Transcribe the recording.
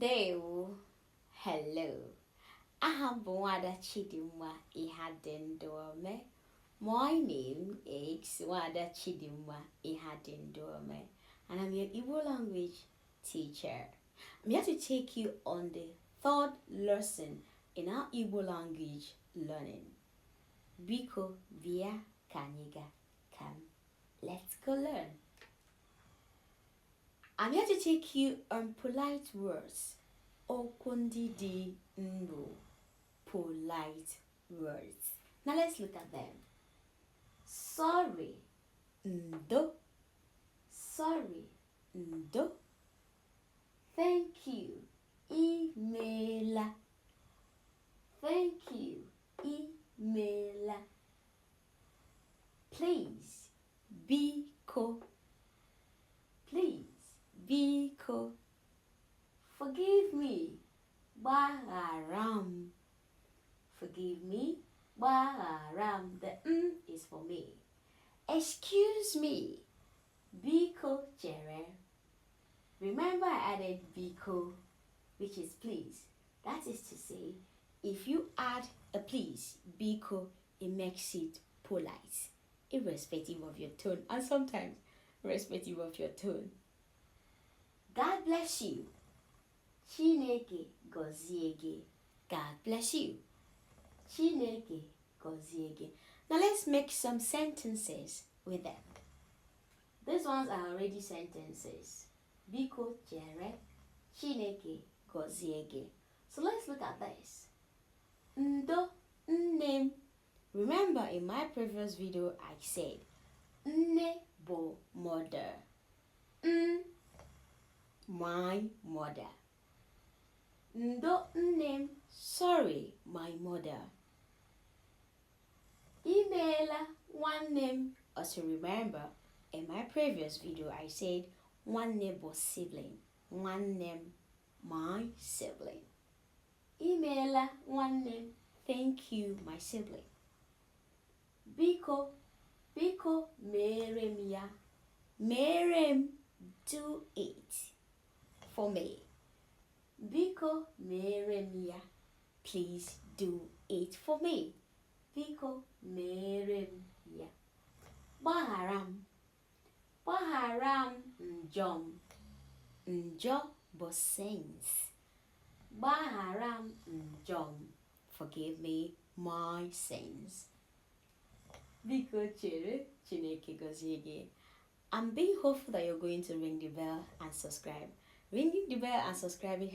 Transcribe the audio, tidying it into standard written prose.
Ndewo. Hello. Aha bụ Nwada Chidimma Ihadindome. My name is Nwada Chidimma Ihadindome, and I'm your Igbo language teacher. I'm here to take you on the third lesson in our Igbo language learning. Biko via Kaniga Kam. Let's go learn. I'm here to take you on polite words. Okundi di ndu. Polite words. Now let's look at them. Sorry. Ndo. Sorry. Ndo. Thank you. Imela. Thank you. Imela. Please. Biko. Please. Biko. Forgive me. Baharam. Forgive me. Baharam. The is for me. Excuse me. Biko chere. Remember I added biko, which is please. That is to say, if you add a please, biko, it makes it polite, irrespective of your tone, and sometimes irrespective of your tone. God bless you. Chineke goziege. God bless you. Chineke goziege. Now let's make some sentences with them. These ones are already sentences. Biko chere. Chineke goziege. So let's look at this. Ndo name. Remember in my previous video I said nne bo mother. My mother. Ndo name. Sorry, my mother. Imela one name. Also remember in my previous video I said one name was sibling. One name, my sibling. Imela one name. Thank you, my sibling. Biko. Biko merem ya. Merem, do it for me. Biko merem ya. Please do it for me. Biko merem ya. Baharam. Baharam njom. Njo bosens. Baharam njom. Forgive me my sins. Biko chere. Chineke goziege. I'm being hopeful that you're going to ring the bell and subscribe. Ringing the bell and subscribing helps